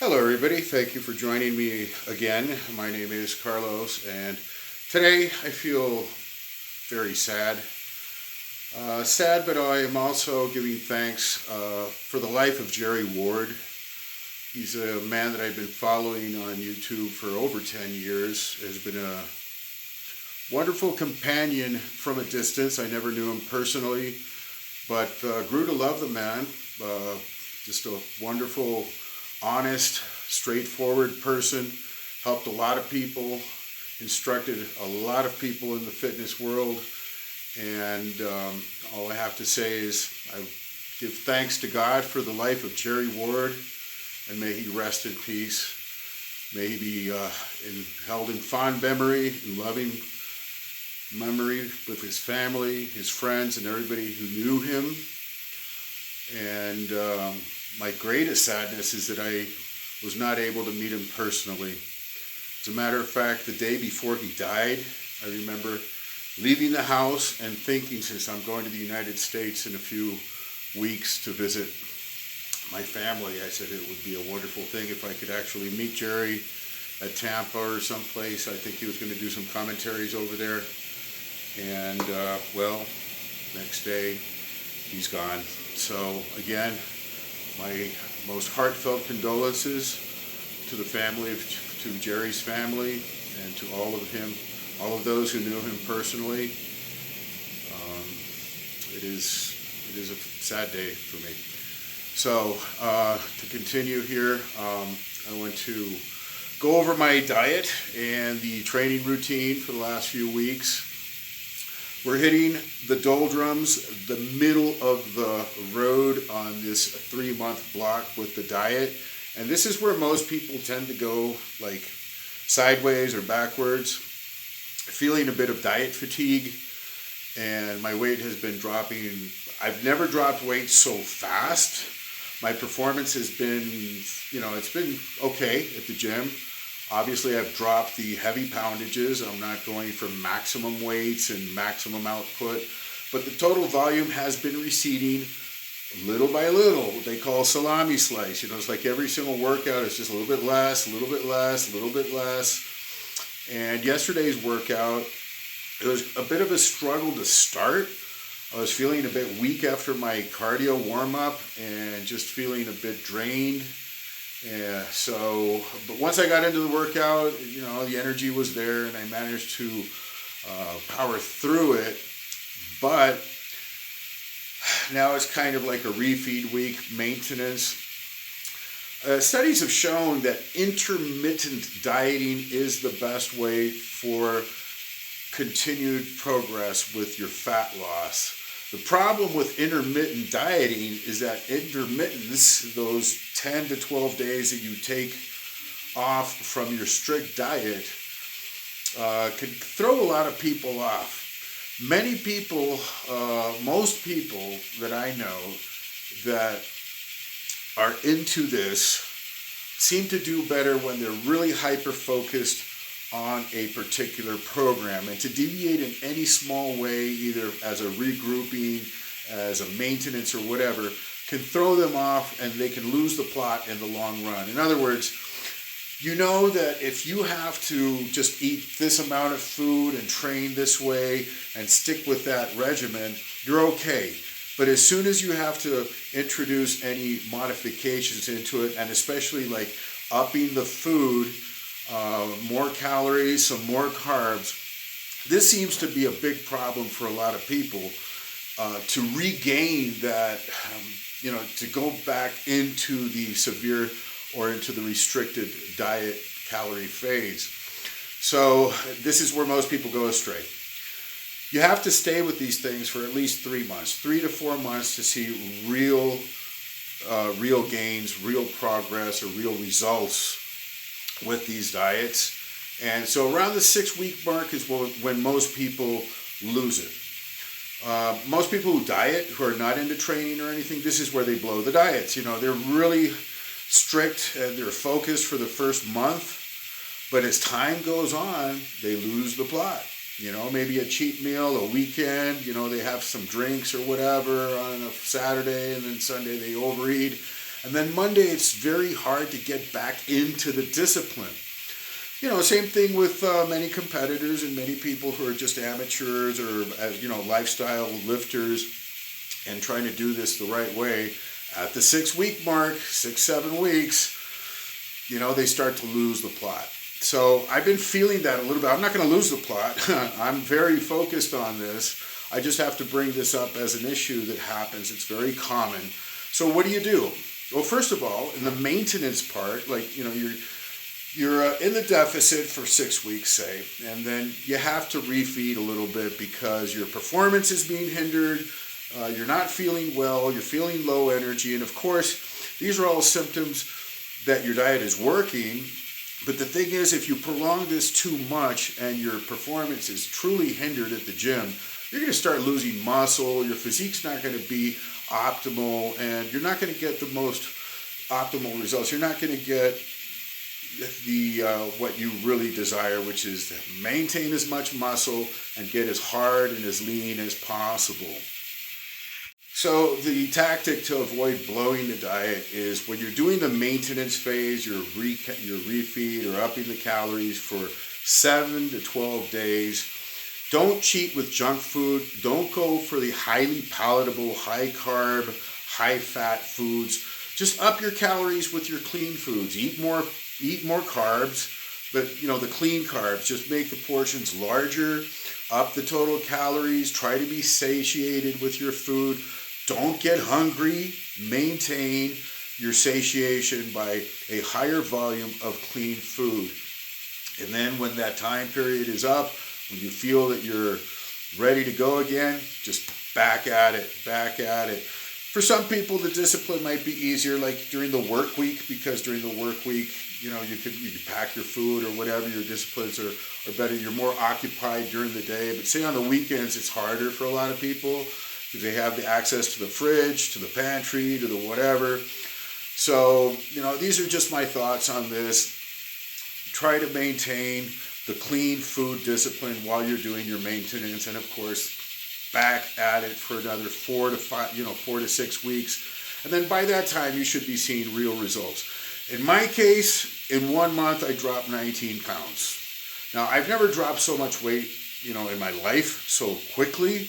Hello, everybody. Thank you for joining me again. My name is Carlos, and today I feel very sad. Sad, but I am also giving thanks for the life of Jerry Ward. He's a man that I've been following on YouTube for over 10 years, has been a wonderful companion from a distance. I never knew him personally, but grew to love the man. Just a wonderful, honest, straightforward person. Helped a lot of people, instructed a lot of people in the fitness world, and all I have to say is I give thanks to God for the life of Jerry Ward, and may he rest in peace. May he be held in fond memory, in loving memory with his family, his friends, and everybody who knew him. And my greatest sadness is that I was not able to meet him personally. As a matter of fact, the day before he died, I remember leaving the house and thinking, since I'm going to the United States in a few weeks to visit my family, I said it would be a wonderful thing if I could actually meet Jerry at Tampa or someplace. I think he was going to do some commentaries over there. And, well, next day, he's gone. So, again, my most heartfelt condolences to the family, to Jerry's family, and to all of those who knew him personally. It is a sad day for me. So, to continue here, I want to go over my diet and the training routine for the last few weeks. We're hitting the doldrums, the middle of the road on this 3-month block with the diet. And this is where most people tend to go like sideways or backwards. Feeling a bit of diet fatigue, and my weight has been dropping. I've never dropped weight so fast. My performance has been, it's been okay at the gym. Obviously, I've dropped the heavy poundages. I'm not going for maximum weights and maximum output, but the total volume has been receding little by little, what they call salami slice. It's like every single workout is just a little bit less, a little bit less, a little bit less. And yesterday's workout, it was a bit of a struggle to start. I was feeling a bit weak after my cardio warm-up and just feeling a bit drained. Yeah, but once I got into the workout, the energy was there and I managed to power through it. But now it's kind of like a refeed week, maintenance. Studies have shown that intermittent dieting is the best way for continued progress with your fat loss. The problem with intermittent dieting is that intermittence, those 10 to 12 days that you take off from your strict diet, can throw a lot of people off. Many people, most people that I know that are into this seem to do better when they're really hyper-focused on a particular program, and to deviate in any small way, either as a regrouping, as a maintenance or whatever, can throw them off and they can lose the plot in the long run. In other words, you know that if you have to just eat this amount of food and train this way and stick with that regimen, you're okay. But as soon as you have to introduce any modifications into it, and especially like upping the food, more calories, some more carbs. This seems to be a big problem for a lot of people to regain that, to go back into the severe or into the restricted diet calorie phase. So this is where most people go astray. You have to stay with these things for at least 3 months, 3 to 4 months to see real gains, real progress, or real results with these diets. And so around the 6-week mark is when most people lose it. Most people who diet, who are not into training or anything, this is where they blow the diets. They're really strict and they're focused for the first month, but as time goes on, they lose the plot. Maybe a cheat meal, a weekend, they have some drinks or whatever on a Saturday, and then Sunday they overeat. And then Monday, it's very hard to get back into the discipline. Same thing with many competitors and many people who are just amateurs or, lifestyle lifters and trying to do this the right way. At the 6-week mark, 6-7 weeks, they start to lose the plot. So I've been feeling that a little bit. I'm not going to lose the plot. I'm very focused on this. I just have to bring this up as an issue that happens. It's very common. So what do? Well, first of all, in the maintenance part, you're in the deficit for 6 weeks, say, and then you have to refeed a little bit because your performance is being hindered. You're not feeling well. You're feeling low energy. And of course, these are all symptoms that your diet is working. But the thing is, if you prolong this too much and your performance is truly hindered at the gym, you're going to start losing muscle. Your physique's not going to be optimal, and you're not going to get the most optimal results. You're not going to get the what you really desire, which is to maintain as much muscle and get as hard and as lean as possible. So the tactic to avoid blowing the diet is when you're doing the maintenance phase, your refeed or upping the calories for 7 to 12 days. Don't cheat with junk food. Don't go for the highly palatable, high carb, high fat foods. Just up your calories with your clean foods. Eat more carbs, but the clean carbs. Just make the portions larger. Up the total calories. Try to be satiated with your food. Don't get hungry. Maintain your satiation by a higher volume of clean food. And then when that time period is up, when you feel that you're ready to go again, just back at it. For some people, the discipline might be easier, like during the work week, because during the work week, you could pack your food or whatever. Your disciplines are better. You're more occupied during the day. But say on the weekends, it's harder for a lot of people because they have the access to the fridge, to the pantry, to the whatever. So, these are just my thoughts on this. Try to maintain the clean food discipline while you're doing your maintenance, and of course, back at it for another 4 to 6 weeks. And then by that time, you should be seeing real results. In my case, in 1 month, I dropped 19 pounds. Now, I've never dropped so much weight, in my life so quickly.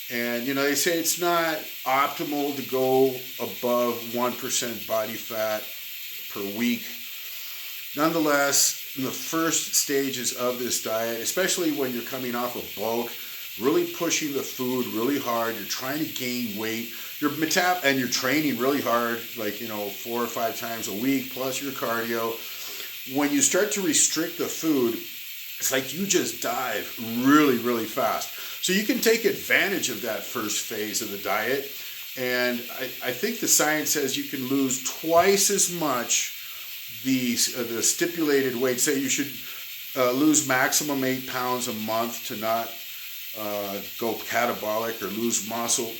And, they say it's not optimal to go above 1% body fat per week. Nonetheless, in the first stages of this diet, especially when you're coming off of bulk, really pushing the food really hard, you're trying to gain weight, and you're training really hard, 4 or 5 times a week, plus your cardio. When you start to restrict the food, it's like you just dive really, really fast. So you can take advantage of that first phase of the diet. And I think the science says you can lose twice as much the stipulated weight. Say you should lose maximum 8 pounds a month to not go catabolic or lose muscle.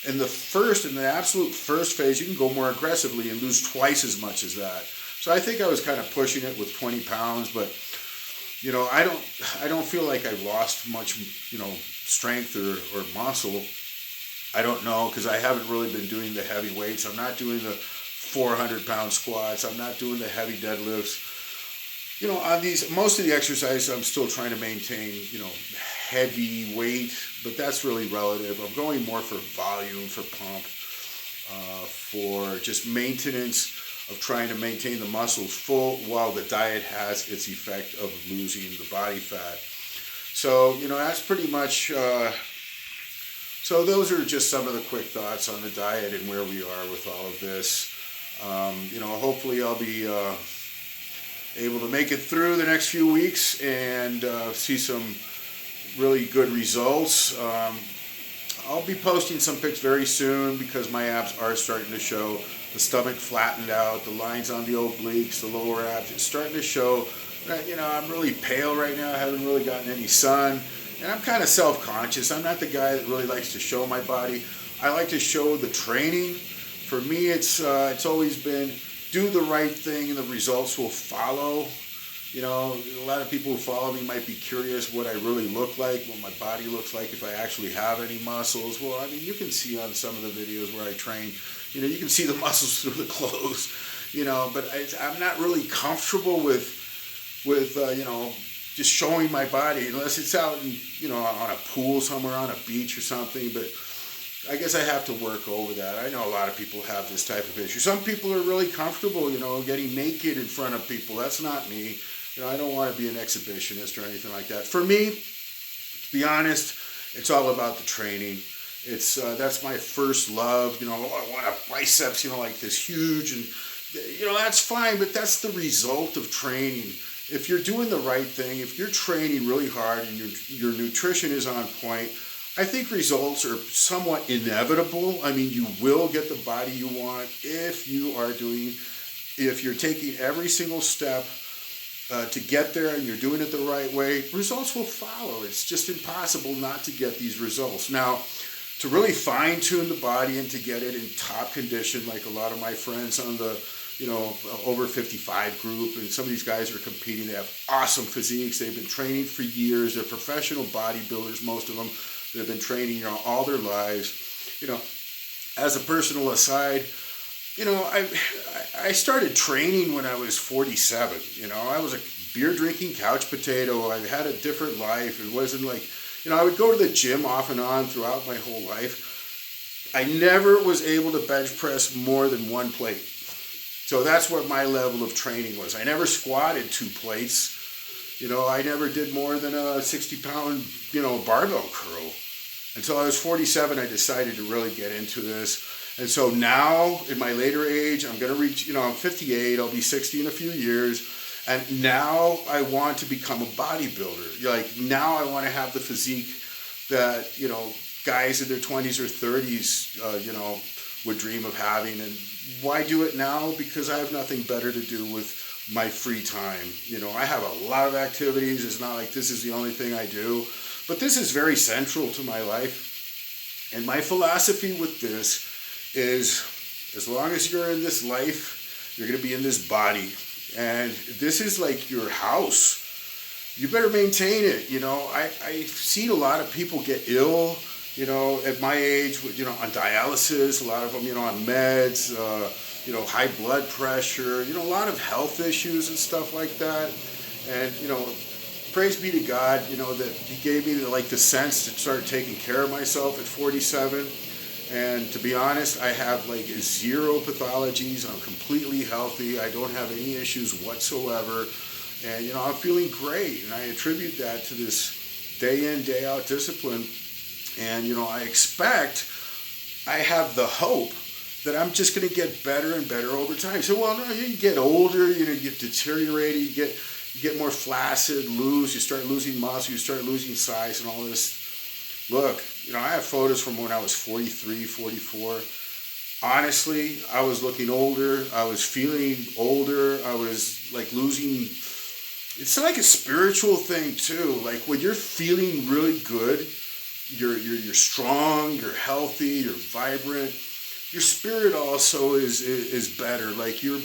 In the absolute first phase, you can go more aggressively and lose twice as much as that. So I think I was kind of pushing it with 20 pounds, but I don't feel like I've lost much, strength or muscle. I don't know, because I haven't really been doing the heavy weights. I'm not doing the 400-pound squats. I'm not doing the heavy deadlifts. On most of the exercises, I'm still trying to maintain, heavy weight, but that's really relative. I'm going more for volume, for pump, for just maintenance of trying to maintain the muscles full while the diet has its effect of losing the body fat. So, that's pretty much, so those are just some of the quick thoughts on the diet and where we are with all of this. Hopefully I'll be able to make it through the next few weeks and see some really good results. I'll be posting some pics very soon because my abs are starting to show. The stomach flattened out, the lines on the obliques, the lower abs, it's starting to show. I'm really pale right now. I haven't really gotten any sun. And I'm kind of self-conscious. I'm not the guy that really likes to show my body. I like to show the training. For me, it's always been do the right thing and the results will follow. A lot of people who follow me might be curious what I really look like, what my body looks like if I actually have any muscles. Well, you can see on some of the videos where I train, You can see the muscles through the clothes, but I'm not really comfortable with just showing my body unless it's out in, on a pool somewhere, on a beach or something. But I guess I have to work over that. I know a lot of people have this type of issue. Some people are really comfortable, getting naked in front of people. That's not me. I don't want to be an exhibitionist or anything like that. For me, to be honest, it's all about the training. That's my first love. I want a biceps, like this huge, and that's fine. But that's the result of training. If you're doing the right thing, if you're training really hard and your nutrition is on point, I think results are somewhat inevitable. I mean, you will get the body you want if you're taking every single step to get there and you're doing it the right way. Results will follow. It's just impossible not to get these results. Now, to really fine tune the body and to get it in top condition, like a lot of my friends on the over 55 group, and some of these guys are competing. They have awesome physiques. They've been training for years. They're professional bodybuilders, most of them. They've been training, all their lives. As a personal aside, I started training when I was 47. I was a beer drinking couch potato. I had a different life. It wasn't like, I would go to the gym off and on throughout my whole life. I never was able to bench press more than one plate. So that's what my level of training was. I never squatted 2 plates. I never did more than a 60-pound, barbell curl. Until I was 47, I decided to really get into this. And so now, in my later age, I'm going to reach, I'm 58, I'll be 60 in a few years. And now I want to become a bodybuilder. Like, now I want to have the physique that, guys in their 20s or 30s, would dream of having. And why do it now? Because I have nothing better to do with my free time. I have a lot of activities. It's not like this is the only thing I do. But this is very central to my life. And my philosophy with this is, as long as you're in this life, you're going to be in this body. And this is like your house. You better maintain it. I've seen a lot of people get ill, at my age, on dialysis, a lot of them, on meds, high blood pressure, a lot of health issues and stuff like that. And, praise be to God, that He gave me the sense to start taking care of myself at 47. And to be honest, I have 0 pathologies. I'm completely healthy. I don't have any issues whatsoever. And, I'm feeling great. And I attribute that to this day in, day out discipline. And, I have the hope that I'm just going to get better and better over time. So, well, no, you get older, you get deteriorated, you get more flaccid, you start losing muscle, you start losing size and all this. Look, I have photos from when I was 43, 44. Honestly, I was looking older. I was feeling older. I was losing. It's like a spiritual thing too. Like when you're feeling really good, you're strong, you're healthy, you're vibrant. Your spirit also is better. Like you're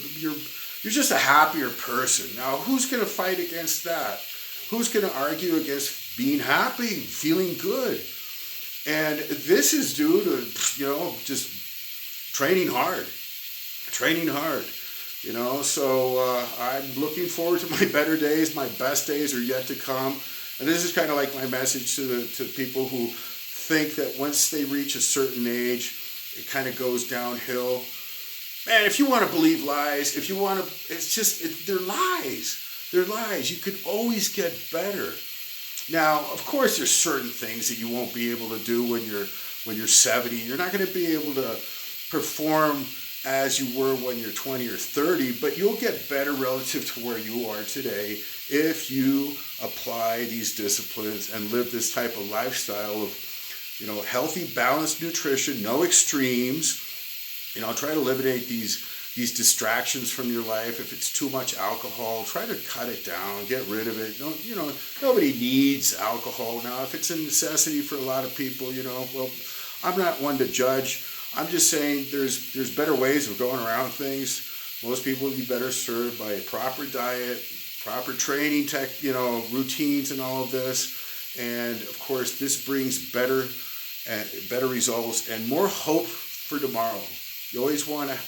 just a happier person. Now, who's going to fight against that? Who's going to argue against being happy, feeling good? And this is due to, just training hard. So I'm looking forward to my better days. My best days are yet to come. And this is kind of like my message to people who think that once they reach a certain age, it kind of goes downhill. Man, if you want to believe lies, they're lies. They're lies. You could always get better. Now, of course, there's certain things that you won't be able to do when you're 70. You're not going to be able to perform as you were when you're 20 or 30, but you'll get better relative to where you are today if you apply these disciplines and live this type of lifestyle of, healthy, balanced nutrition, no extremes. Try to eliminate these distractions from your life. If it's too much alcohol, try to cut it down, get rid of it. Nobody needs alcohol. Now, if it's a necessity for a lot of people, well, I'm not one to judge. I'm just saying there's better ways of going around things. Most people would be better served by a proper diet, proper training routines and all of this. And of course, this brings better results and more hope for tomorrow. You always want to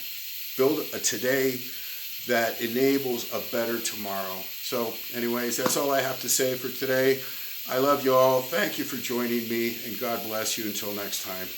build a today that enables a better tomorrow. So anyways, that's all I have to say for today. I love you all. Thank you for joining me, and God bless you until next time.